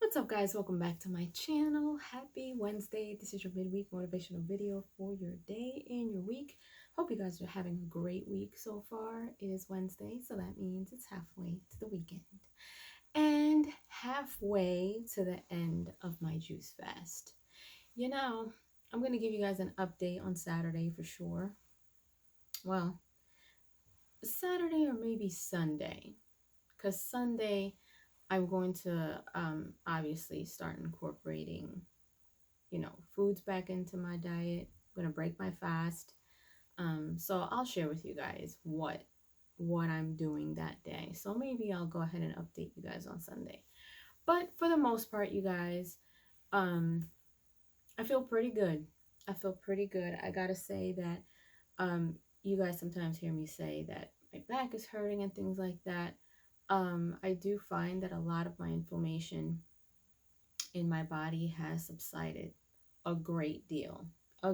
What's up, guys? Welcome back to my channel. Happy Wednesday. This is your midweek motivational video for your day and your week. Hope you guys are having a great week so far. It is Wednesday, so that means it's halfway to the weekend and halfway to the end of my juice fast. You know, I'm going to give you guys an update on Saturday for sure. Well, Saturday or maybe Sunday, because Sunday I'm going to obviously start incorporating, foods back into my diet. I'm going to break my fast. So I'll share with you guys what I'm doing that day. So maybe I'll go ahead and update you guys on Sunday. But for the most part, you guys, I feel pretty good. I got to say that you guys sometimes hear me say that my back is hurting and things like that. I do find that a lot of my inflammation in my body has subsided a great deal. I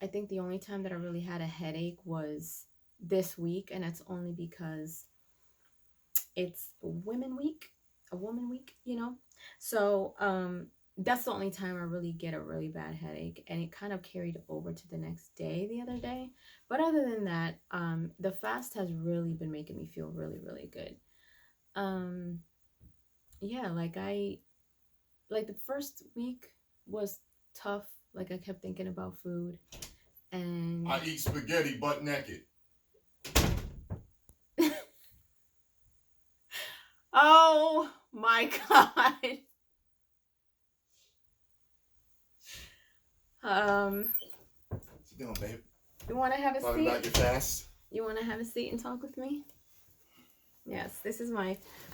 think the only time that I really had a headache was this week, and that's only because it's a woman week, So that's the only time I really get a really bad headache, and it kind of carried over to the next day the other day. But other than that, the fast has really been making me feel really, really good. Yeah, like the first week was tough. Like I kept thinking about food, and I eat spaghetti butt naked. Oh my God. What you doing, babe? You want to have a Talking seat? about your fast? You want to have a seat and talk with me? Yes, this is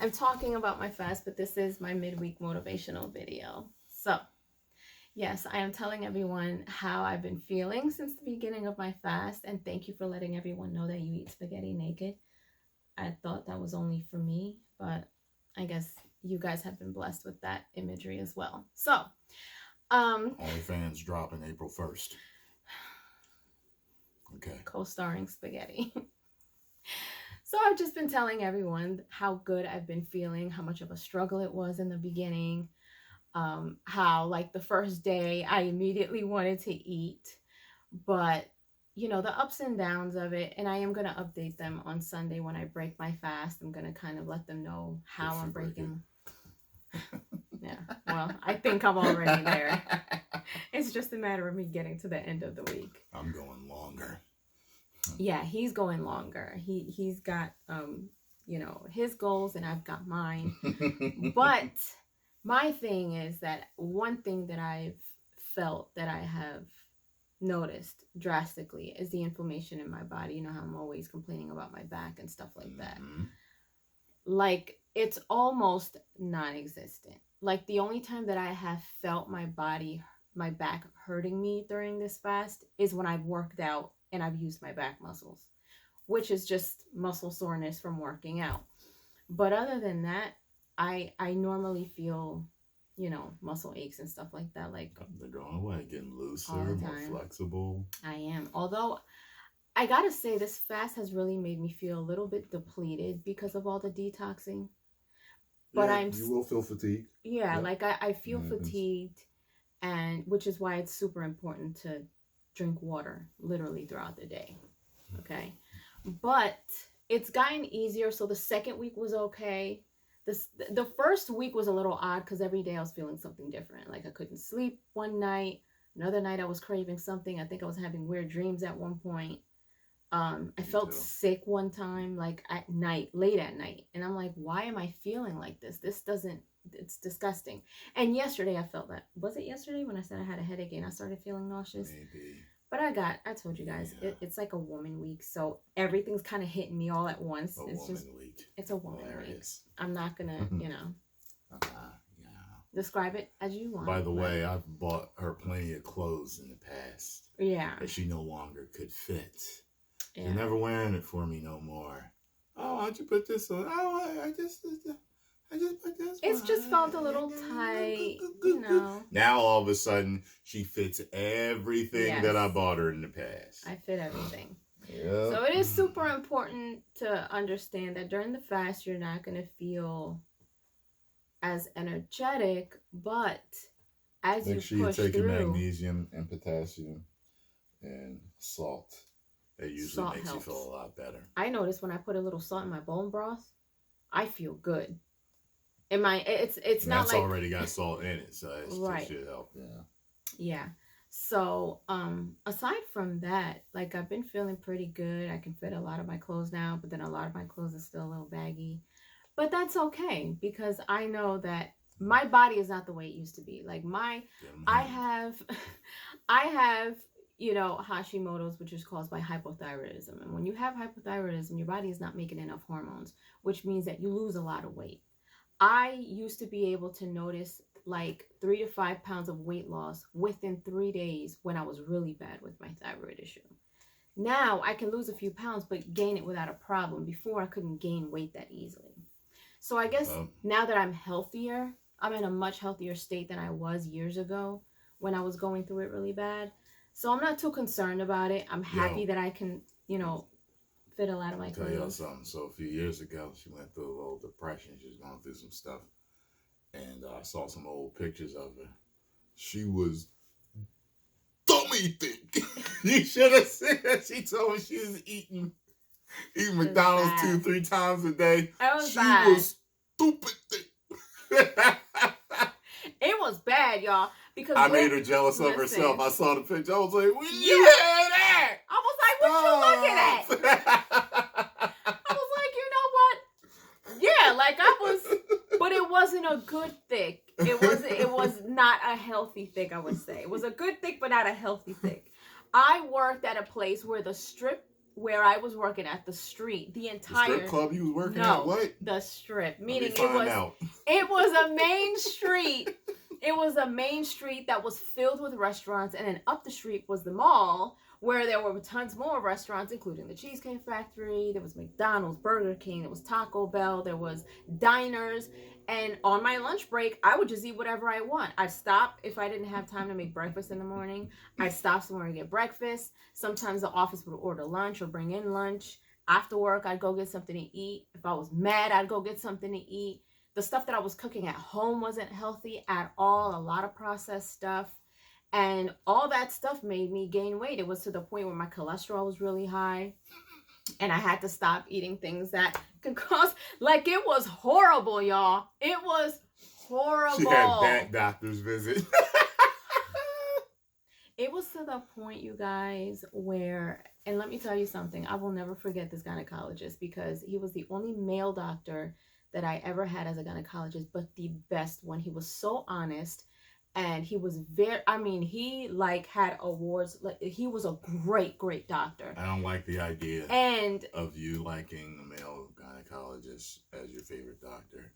I'm talking about my fast, but this is my midweek motivational video. So, yes, I am telling everyone how I've been feeling since the beginning of my fast, and thank you for letting everyone know that you eat spaghetti naked. I thought that was only for me, but I guess you guys have been blessed with that imagery as well. So, OnlyFans dropping April 1st. Okay. Co-starring spaghetti. So I've just been telling everyone how good I've been feeling, how much of a struggle it was in the beginning, how like the first day I immediately wanted to eat, but the ups and downs of it, and I am going to update them on Sunday when I break my fast. I'm going to kind of let them know how I'm breaking. Yeah, well, I think I'm already there. It's just a matter of me getting to the end of the week. I'm going longer. Yeah, he's going longer. He's got his goals, and I've got mine. But my thing is that one thing that I've felt that I have noticed drastically is the inflammation in my body. You know how I'm always complaining about my back and stuff like that. Like, it's almost non-existent. Like, the only time that I have felt my back hurting me during this fast is when I've worked out and I've used my back muscles, which is just muscle soreness from working out. But other than that, I normally feel, muscle aches and stuff like that. Like, they're going away, getting looser, more flexible. I am. Although, I gotta say, this fast has really made me feel a little bit depleted because of all the detoxing. But yeah, you will feel fatigued. Yeah, like I feel fatigued, and which is why it's super important to drink water literally throughout the day. Okay. But it's gotten easier. So the second week was okay. The first week was a little odd because every day I was feeling something different. Like I couldn't sleep one night. Another night I was craving something. I think I was having weird dreams at one point. I felt sick one time, like at night, late at night. And I'm like, why am I feeling like this? It's disgusting. And yesterday I felt that. Was it yesterday when I said I had a headache and I started feeling nauseous? Maybe. But I told you guys, it's like a woman week. So everything's kind of hitting me all at once. It's a woman week. I'm not going to, describe it as you want. By the way, I've bought her plenty of clothes in the past. Yeah. That she no longer could fit. Yeah. She's never wearing it for me no more. Oh, why'd you put this on? Oh, I just put this. It's just felt a little tight, Now all of a sudden she fits everything that I bought her in the past. I fit everything. Yeah. So it is super important to understand that during the fast, you're not going to feel as energetic, but as Make you sure you push take your through, magnesium and potassium and salt. That usually salt makes you feel helps. a lot better. I notice when I put a little salt in my bone broth, I feel good. It's And not that's like already got salt in it, so it right. should help. Yeah. Yeah. So, aside from that, like I've been feeling pretty good. I can fit a lot of my clothes now, but then a lot of my clothes are still a little baggy. But that's okay because I know that my body is not the way it used to be. Like I have, I have, Hashimoto's, which is caused by hypothyroidism. And when you have hypothyroidism, your body is not making enough hormones, which means that you lose a lot of weight. I used to be able to notice like 3 to 5 pounds of weight loss within 3 days when I was really bad with my thyroid issue. Now I can lose a few pounds but gain it without a problem. Before I couldn't gain weight that easily. So I guess now that I'm healthier, I'm in a much healthier state than I was years ago when I was going through it really bad. So I'm not too concerned about it. I'm happy that I can, fit a lot of my Tell y'all clothes. something. So a few years ago, she went through a little depression. She was going through some stuff, and I saw some old pictures of her. She was dummy thick. You should have seen her. She told me she was eating McDonald's 2-3 times a day. She was stupid thick. It was bad, y'all. Because I made her jealous of herself. I saw the picture. I was like, "Where you at that?" I was like, "What you looking at?" I was like, "You know what? Yeah, like I was, but it wasn't a good thick. It was not a healthy thick. I would say it was a good thick, but not a healthy thick. I worked at a place where the strip where I was working at the street, the entire the strip club you was working at. What? The strip, meaning it was a main street. It was a main street that was filled with restaurants, and then up the street was the mall where there were tons more restaurants, including the Cheesecake Factory. There was McDonald's, Burger King, there was Taco Bell, there was diners. And on my lunch break, I would just eat whatever I want. I'd stop if I didn't have time to make breakfast in the morning. I'd stop somewhere to get breakfast. Sometimes the office would order lunch or bring in lunch. After work, I'd go get something to eat. If I was mad, I'd go get something to eat. The stuff that I was cooking at home wasn't healthy at all. A lot of processed stuff. And all that stuff made me gain weight. It was to the point where my cholesterol was really high. And I had to stop eating things that could cause, like, it was horrible, y'all. It was horrible. She had that doctor's visit. It was to the point, you guys, where, and let me tell you something, I will never forget this gynecologist because he was the only male doctor that I ever had as a gynecologist, but the best one. He was so honest, and he was he like had awards. Like, he was a great doctor. I don't like the idea of you liking a male gynecologist as your favorite doctor,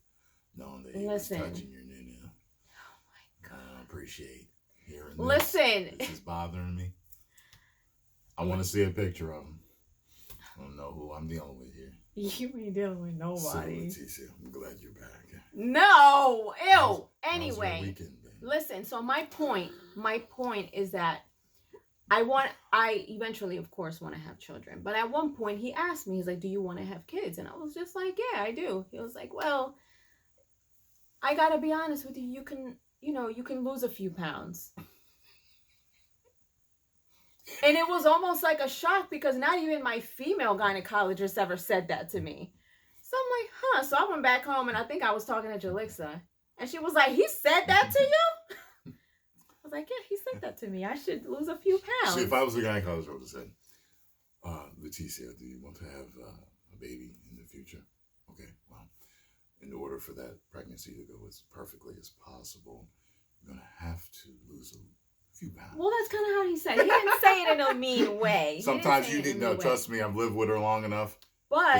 knowing that he was touching your nunu. Oh my God. I don't appreciate hearing this. This is bothering me. I want to see a picture of him. I don't know who I'm dealing with here. You ain't dealing with nobody. So, Leticia, I'm glad you're back. No, ew. How's Anyway, your weekend been? Listen. So my point is that I eventually, of course, want to have children. But at one point, he asked me, he's like, "Do you want to have kids?" And I was just like, "Yeah, I do." He was like, "Well, I gotta be honest with you. You can lose a few pounds." And it was almost like a shock because not even my female gynecologist ever said that to me. So I'm like, huh. So I went back home and I think I was talking to Jalixa. And she was like, "He said that to you?" I was like, "Yeah, he said that to me. I should lose a few pounds." See, if I was a gynecologist, I would have said, "Leticia, do you want to have a baby in the future?" Okay, well, in order for that pregnancy to go as perfectly as possible, you're going to have to lose a few pounds. Well, that's kind of how he said it. He didn't say it in a mean way. Sometimes you didn't know. Trust me, I've lived with her long enough. But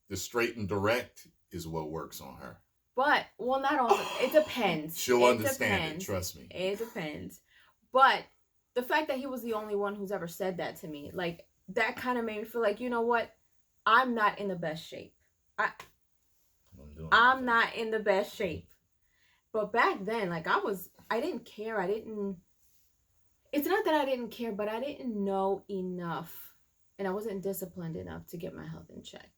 the straight and direct is what works on her. But, well, not all. It depends. She'll understand it. Trust me. It depends. But the fact that he was the only one who's ever said that to me, like, that kind of made me feel like, you know what? I'm not in the best shape. I'm not in the best shape. But back then, like, I didn't care. It's not that I didn't care, but I didn't know enough. and I wasn't disciplined enough to get my health in check.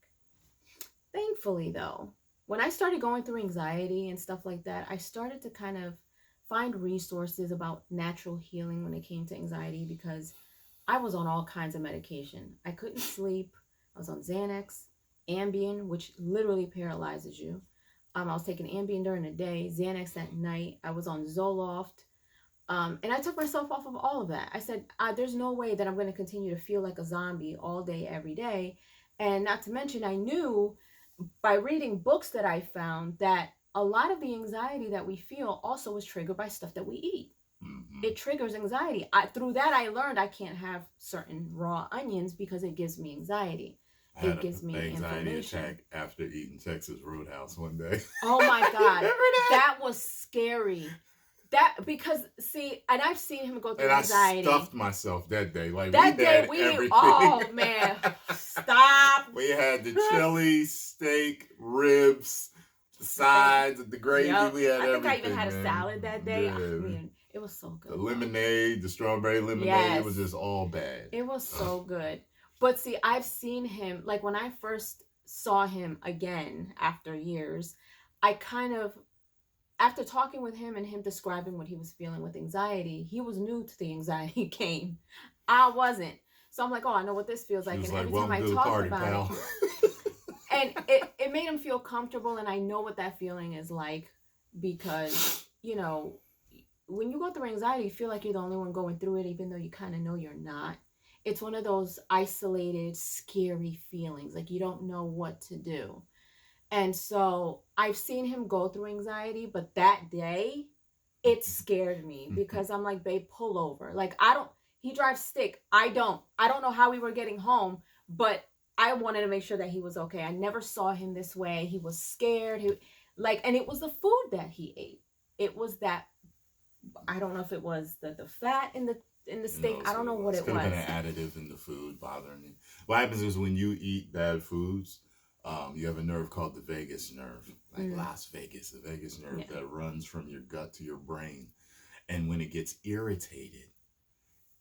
Thankfully, though, when I started going through anxiety and stuff like that, I started to kind of find resources about natural healing when it came to anxiety, because I was on all kinds of medication. I couldn't sleep. I was on Xanax, Ambien, which literally paralyzes you. I was taking Ambien during the day, Xanax at night. I was on Zoloft. And I took myself off of all of that. I said, there's no way that I'm going to continue to feel like a zombie all day, every day. And not to mention, I knew by reading books that I found that a lot of the anxiety that we feel also is triggered by stuff that we eat. Mm-hmm. It triggers anxiety. Through that, I learned I can't have certain raw onions because it gives me anxiety. It gives me anxiety attack after eating Texas Roadhouse one day. Oh my God. That was scary. Because see, and I've seen him go through anxiety. And I stuffed myself that day. Like that day oh man, stop. We had the chili, steak, ribs, the sides, the gravy. Yep. We had everything. I think I even had a salad that day. Yeah. I mean, it was so good. The lemonade, the strawberry lemonade, yes. It was just all bad. It was so good. But see, I've seen him, like when I first saw him again after years, I kind of, after talking with him and him describing what he was feeling with anxiety, he was new to the anxiety game. I wasn't. So I'm like, oh, I know what this feels like. And every time I talk about it, and it made him feel comfortable. And I know what that feeling is like, because, you know, when you go through anxiety, you feel like you're the only one going through it, even though you kind of know you're not. It's one of those isolated, scary feelings. Like you don't know what to do. And so I've seen him go through anxiety, but that day it scared me because I'm like, babe, pull over. Like he drives stick. I don't know how we were getting home, but I wanted to make sure that he was okay. I never saw him this way. He was scared. And it was the food that he ate. It was that, I don't know if it was the fat in the steak. I don't know what it was. It could have been an additive in the food bothering you. What happens is when you eat bad foods, you have a nerve called the vagus nerve, like Las Vegas, the vagus nerve that runs from your gut to your brain. And when it gets irritated,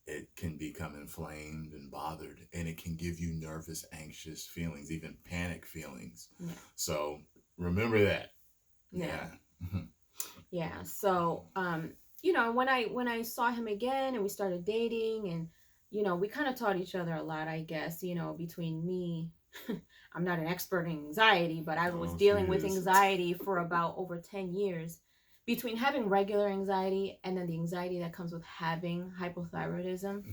it can become inflamed and bothered, and it can give you nervous, anxious feelings, even panic feelings. Yeah. So remember that. Yeah. Yeah. So, you know, when I saw him again and we started dating, and, you know, we kind of taught each other a lot, I guess, you know, between me, I'm not an expert in anxiety, but I was dealing with anxiety for about over 10 years, between having regular anxiety and then the anxiety that comes with having hypothyroidism,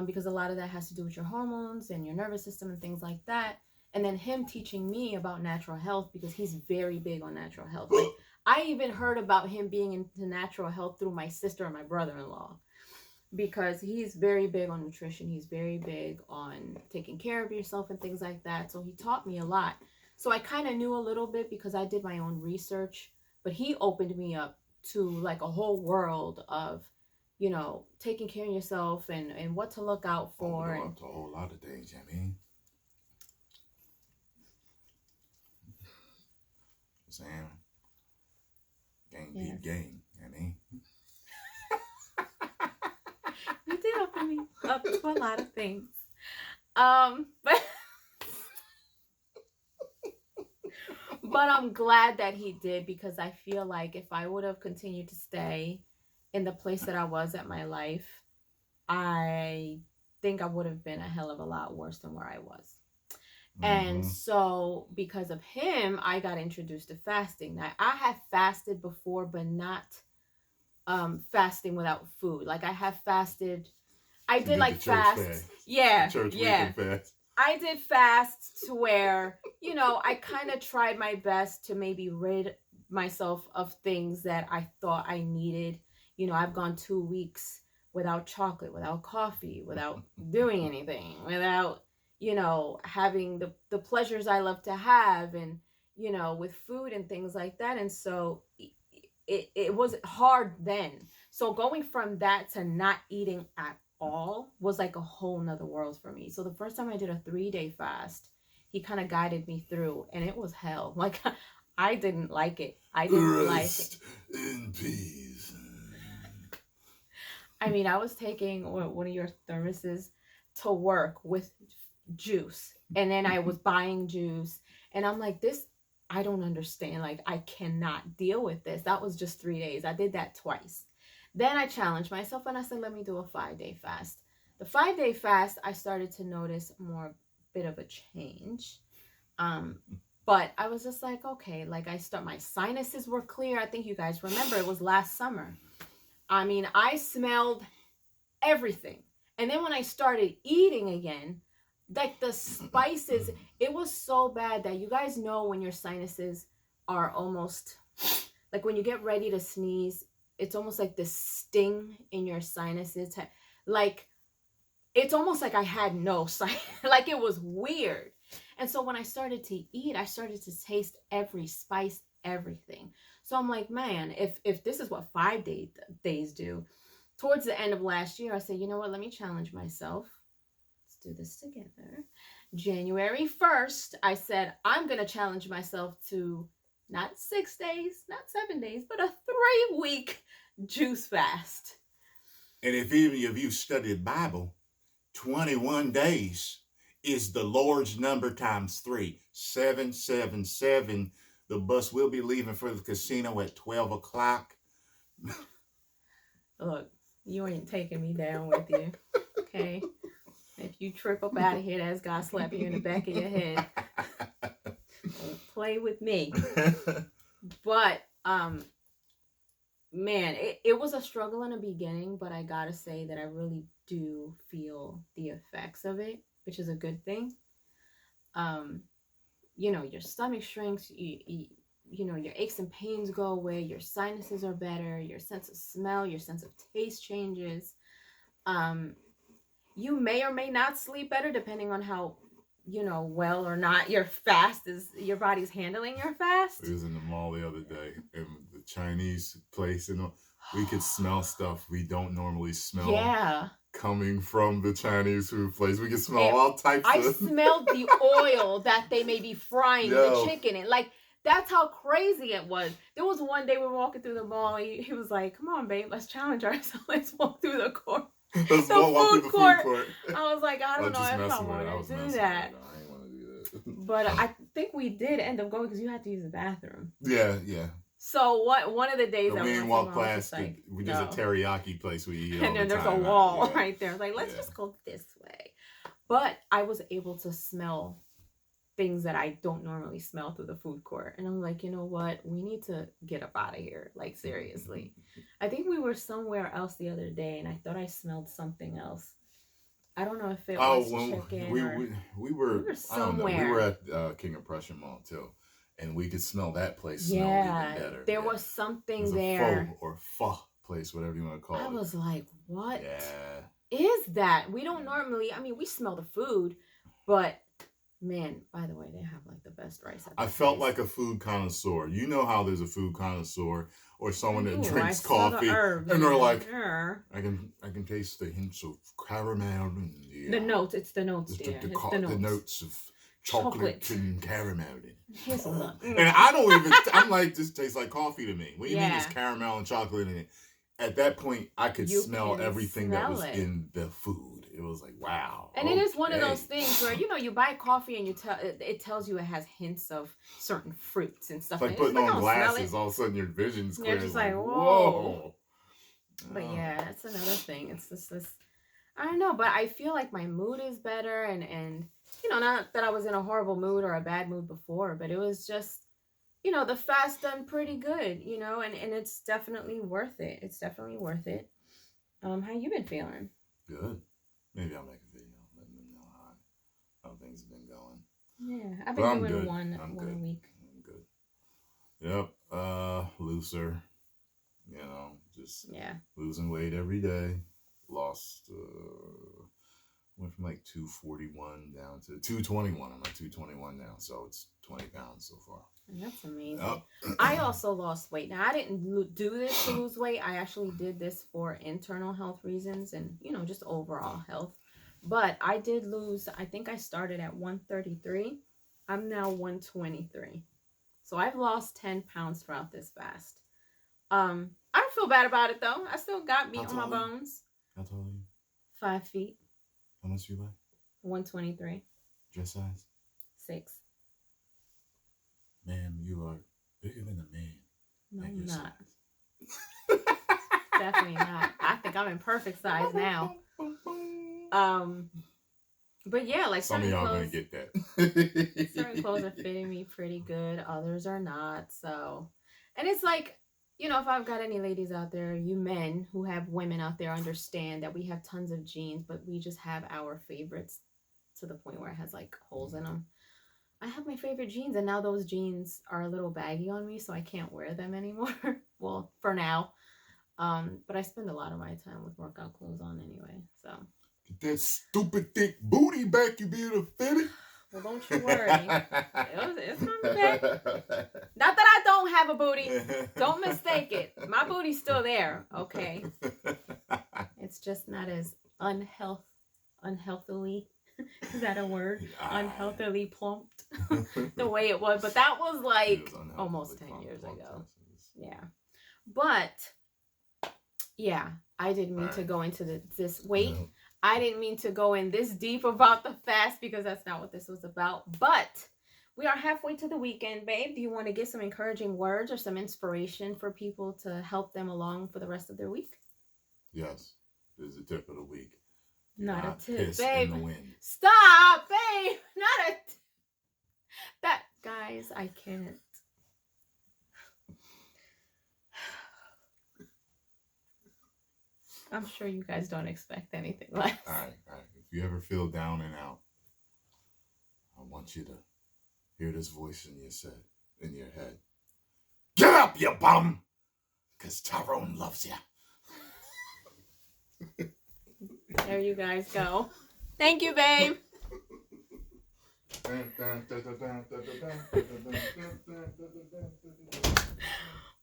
because a lot of that has to do with your hormones and your nervous system and things like that. And then him teaching me about natural health, because he's very big on natural health. Like, I even heard about him being into natural health through my sister and my brother-in-law, because he's very big on nutrition. He's very big on taking care of yourself and things like that. So he taught me a lot. So I kind of knew a little bit because I did my own research, but he opened me up to like a whole world of, you know, taking care of yourself and what to look out for. Up to a whole lot of things, I mean. Sam. Game beat game, I mean. You did open me up to a lot of things. But I'm glad that he did, because I feel like if I would have continued to stay in the place that I was at my life, I think I would have been a hell of a lot worse than where I was. And so because of him, I got introduced to fasting. Now, I have fasted before, but not fasting without food. Like I have fasted. I did like fast. Yeah. Yeah. Fast. I did fast to where, you know, I kind of tried my best to maybe rid myself of things that I thought I needed. You know, I've gone 2 weeks without chocolate, without coffee, without doing anything, without, you know, having the pleasures I love to have, and, you know, with food and things like that. And so it was hard then. So going from that to not eating at all was like a whole nother world for me. So the first time I did a 3-day fast, he kind of guided me through, and it was hell. Like I didn't like it. I didn't like it. In peace. I mean, I was taking one of your thermoses to work with juice. And then I was buying juice. And I'm like, this, I don't understand. Like, I cannot deal with this. That was just 3 days. I did that twice. Then I challenged myself and I said, let me do a 5-day fast. The 5-day fast, I started to notice more bit of a change. But I was just like, okay, like my sinuses were clear. I think you guys remember it was last summer. I mean, I smelled everything. And then when I started eating again, like the spices, it was so bad that you guys know when your sinuses are almost like when you get ready to sneeze, it's almost like this sting in your sinuses. Like it's almost like I had no sinus. Like it was weird. And so when I started to eat, I started to taste every spice, everything. So I'm like, man, if this is what 5 days do, towards the end of last year, I said, you know what, let me challenge myself. Let's do this together. January 1st, I said, I'm going to challenge myself to not 6 days, not 7 days, but a 3-week juice fast. And if any of you studied Bible, 21 days is the Lord's number times 3. 777. The bus will be leaving for the casino at 12 o'clock. Look, you ain't taking me down with you, okay? If you trip up out of here, that's God slapping you in the back of your head. Don't play with me. But, man, it was a struggle in the beginning, but I gotta say that I really do feel the effects of it, which is a good thing. You know, your stomach shrinks, you know, your aches and pains go away, your sinuses are better, your sense of smell, your sense of taste changes. You may or may not sleep better depending on how, you know, well or not your body's handling your fast. We was in the mall the other day in the Chinese place, and we could smell stuff we don't normally smell. Yeah. Coming from the Chinese food place. We can smell all types I smelled the oil that they may be frying the chicken in. Like, that's how crazy it was. There was one day we were walking through the mall. He was like, come on, babe, let's challenge ourselves. Let's walk through the court. Let's walk through the food court. I was like, I don't know if I want to do that. I ain't want to do that. But I think we did end up going because you had to use the bathroom. Yeah. So one of the days we didn't walk past, there's a teriyaki place we eat and then there's a wall right there. Like, let's just go this way. But I was able to smell things that I don't normally smell through the food court. And I'm like, you know what? We need to get up out of here. Like, seriously. I think we were somewhere else the other day, and I thought I smelled something else. I don't know if it was chicken we were somewhere. We were at King of Prussia Mall, too. And we could smell that place smell even better. There was something was there. Pho or pho place, whatever you want to call it. I was like, what is that? We don't normally, I mean, we smell the food, but man, by the way, they have like the best rice. I felt like a food connoisseur. You know how there's a food connoisseur or someone that drinks coffee and they're like, I can taste the hints of caramel and the notes. It's the notes, the notes of chocolate and caramel. Hazelnut. And I don't even, I'm like, this tastes like coffee to me. What do you mean it's caramel and chocolate in it? At that point, I could smell everything that was in the food. It was like, wow. And it is one of those things where, you know, you buy coffee and it tells you it has hints of certain fruits and stuff. It's like putting on glasses, all of a sudden your vision's clear. You're just like, whoa. But yeah, that's another thing. It's just this, I don't know, but I feel like my mood is better and you know, not that I was in a horrible mood or a bad mood before, but it was just, you know, the fast done pretty good, you know, and it's definitely worth it. It's definitely worth it. How you been feeling? Good. Maybe I'll make a video letting them know how things have been going. Yeah, I've been doing one a week. I'm good. Yep. Looser. You know, just losing weight every day. Lost went from like 241 down to 221. I'm at 221 now, so it's 20 pounds so far. That's amazing. I also lost weight. Now, I didn't do this to lose weight. I actually did this for internal health reasons and, you know, just overall health. But I did lose, I think I started at 133. I'm now 123. So I've lost 10 pounds throughout this fast. I don't feel bad about it, though. I still got meat on my bones. How tall are you? 5 feet. How much do you weigh? 123. Dress size? 6. Ma'am, you are bigger than a man. No, at I'm your not. size. Definitely not. I think I'm in perfect size now. But yeah, like some of certain y'all clothes, gonna get that. certain clothes are fitting me pretty good. Others are not. So, and it's like, you know, if I've got any ladies out there, you men who have women out there understand that we have tons of jeans, but we just have our favorites to the point where it has like holes in them. I have my favorite jeans, and now those jeans are a little baggy on me, so I can't wear them anymore. Well, for now. But I spend a lot of my time with workout clothes on anyway. So Get that stupid thick booty back, you be able to fit it. well, don't you worry. It's coming back. Not that I don't have a booty. Don't mistake it. My booty's still there. Okay. It's just not as unhealthily. Is that a word? Unhealthily plumped the way it was. But that was like almost 10 years ago. Yeah. But yeah, I didn't mean to go into this weight. No. I didn't mean to go in this deep about the fast because that's not what this was about. But we are halfway to the weekend, babe. Do you want to get some encouraging words or some inspiration for people to help them along for the rest of their week? Yes. This is the tip of the week. Not a tip, piss babe. in the wind. Stop, babe. Not a that guys, I can't. I'm sure you guys don't expect anything less. All right. If you ever feel down and out, I want you to hear this voice in your head. Get up, you bum! Because Tyrone loves you. There you guys go. Thank you, babe.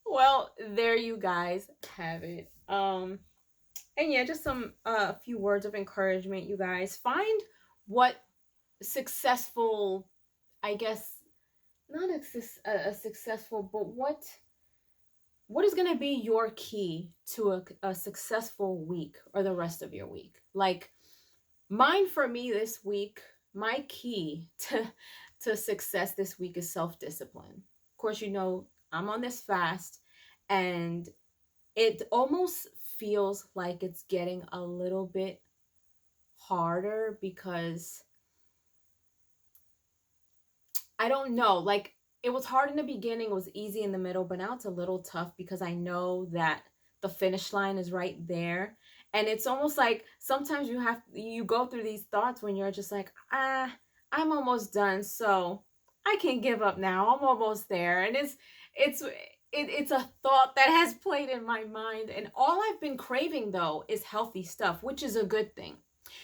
Well, there you guys have it. And yeah, just some a few words of encouragement, you guys. Find what successful, I guess, not a successful, but what is going to be your key to a successful week or the rest of your week? Like mine for me this week, my key to success this week is self-discipline. Of course, you know, I'm on this fast and it almost feels like it's getting a little bit harder because I don't know, like it was hard in the beginning, it was easy in the middle, but now it's a little tough because I know that the finish line is right there. And it's almost like sometimes you go through these thoughts when you're just like, I'm almost done, so I can give up now. I'm almost there. And it's a thought that has played in my mind. And all I've been craving though is healthy stuff, which is a good thing.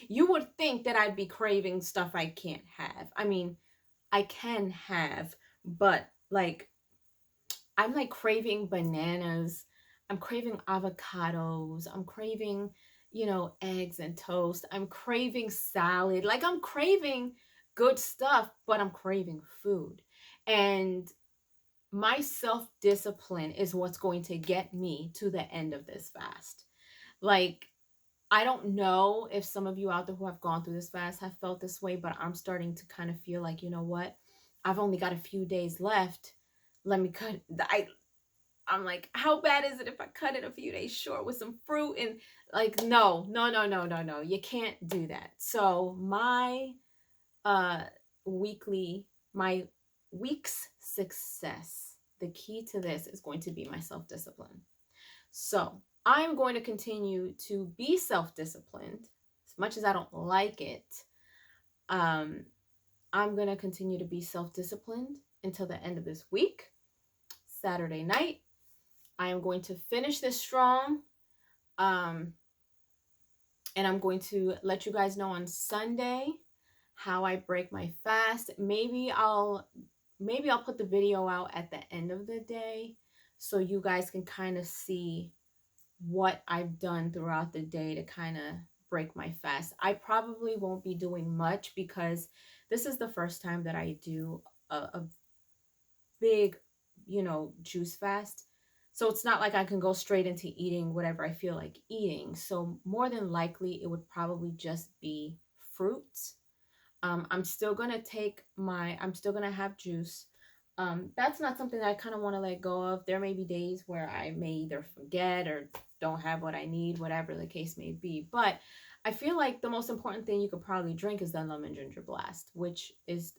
You would think that I'd be craving stuff I can't have. I mean, I can have, but like I'm like craving bananas. I'm craving avocados. I'm craving, you know, eggs and toast. I'm craving salad. Like I'm craving good stuff, but I'm craving food. And my self-discipline is what's going to get me to the end of this fast. Like I don't know if some of you out there who have gone through this fast have felt this way, but I'm starting to kind of feel like, you know what? I've only got a few days left. Let me cut. I'm like, how bad is it if I cut it a few days short with some fruit? And like, no. You can't do that. So my my week's success, the key to this is going to be my self-discipline. So I'm going to continue to be self-disciplined as much as I don't like it. I'm going to continue to be self-disciplined until the end of this week. Saturday night, I am going to finish this strong. And I'm going to let you guys know on Sunday how I break my fast. Maybe I'll put the video out at the end of the day so you guys can kind of see what I've done throughout the day to kind of break my fast. I probably won't be doing much because this is the first time that I do a big, you know, juice fast. So it's not like I can go straight into eating whatever I feel like eating. So more than likely, it would probably just be fruits. I'm still gonna have juice. That's not something that I kind of want to let go of. There may be days where I may either forget or don't have what I need, whatever the case may be. But I feel like the most important thing you could probably drink is the lemon ginger blast, which is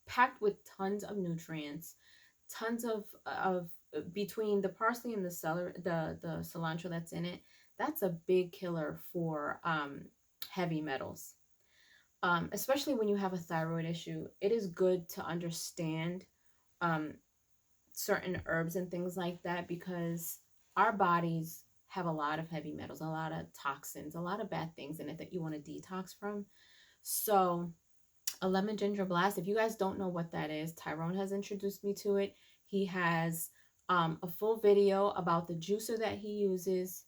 packed with tons of nutrients, tons of between the parsley and the celery, the cilantro that's in it. That's a big killer for heavy metals. Especially when you have a thyroid issue, it is good to understand um, certain herbs and things like that, because our bodies have a lot of heavy metals, a lot of toxins, a lot of bad things in it that you want to detox from. So, a lemon ginger blast, if you guys don't know what that is, Tyrone has introduced me to it. He has a full video about the juicer that he uses,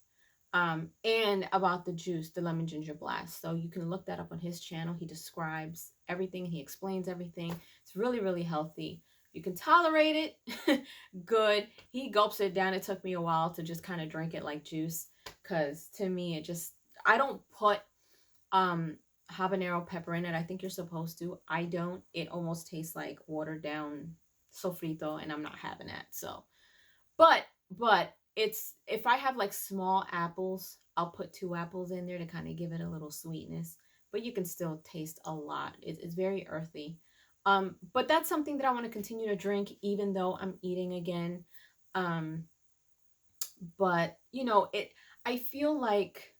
and about the juice, the lemon ginger blast. So you can look that up on his channel. He describes everything, he explains everything. It's really, really healthy. You can tolerate it, good. He gulps it down. It took me a while to just kind of drink it like juice, because to me, I don't put habanero pepper in it. I think you're supposed to. I don't. It almost tastes like watered down sofrito, and I'm not having that. So, but it's, if I have like small apples, I'll put 2 apples in there to kind of give it a little sweetness. But you can still taste a lot. It's very earthy. But that's something that I want to continue to drink, even though I'm eating again. But you know, I feel like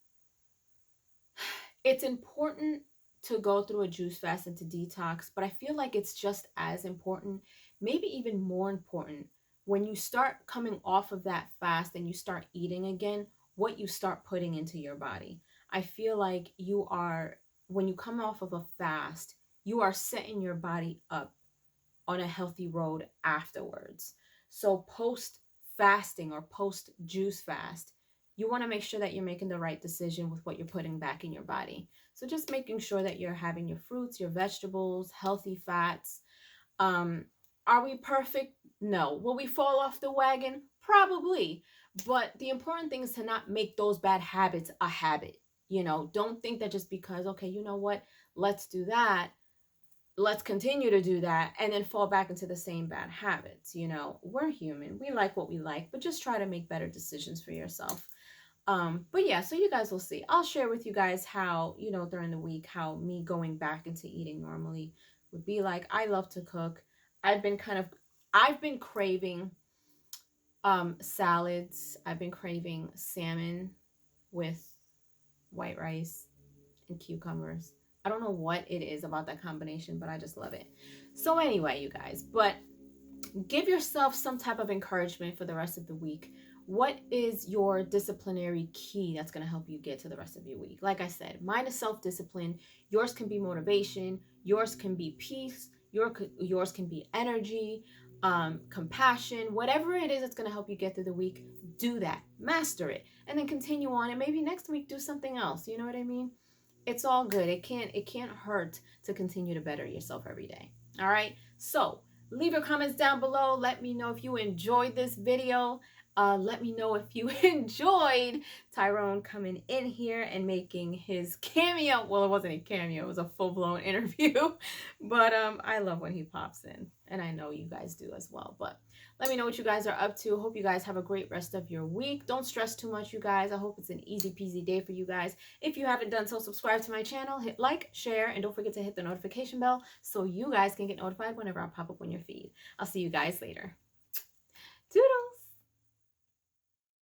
it's important to go through a juice fast and to detox, but I feel like it's just as important, maybe even more important, when you start coming off of that fast and you start eating again, what you start putting into your body. I feel like when you come off of a fast, you are setting your body up on a healthy road afterwards. So post fasting or post juice fast, you want to make sure that you're making the right decision with what you're putting back in your body. So just making sure that you're having your fruits, your vegetables, healthy fats. Are we perfect? No. Will we fall off the wagon? Probably. But the important thing is to not make those bad habits a habit. You know, don't think that just because, okay, you know what, let's do that, let's continue to do that, and then fall back into the same bad habits. You know, we're human. We like what we like, but just try to make better decisions for yourself. But yeah, so you guys will see. I'll share with you guys how, you know, during the week, how me going back into eating normally would be like. I love to cook. I've been craving salads. I've been craving salmon with white rice and cucumbers. I don't know what it is about that combination, but I just love it. So anyway, you guys, but give yourself some type of encouragement for the rest of the week. What is your disciplinary key that's going to help you get to the rest of your week? Like I said, mine is self-discipline. Yours can be motivation. Yours can be peace. Yours can be energy, compassion. Whatever it is that's going to help you get through the week, do that. Master it. And then continue on. And maybe next week do something else. You know what I mean? It's all good. It can't hurt to continue to better yourself every day. All right? So, leave your comments down below. Let me know if you enjoyed this video. Let me know if you enjoyed Tyrone coming in here and making his cameo. Well, it wasn't a cameo. It was a full-blown interview. But I love when he pops in. And I know you guys do as well. But let me know what you guys are up to. Hope you guys have a great rest of your week. Don't stress too much, you guys. I hope it's an easy peasy day for you guys. If you haven't done so, subscribe to my channel. Hit like, share, and don't forget to hit the notification bell so you guys can get notified whenever I pop up on your feed. I'll see you guys later.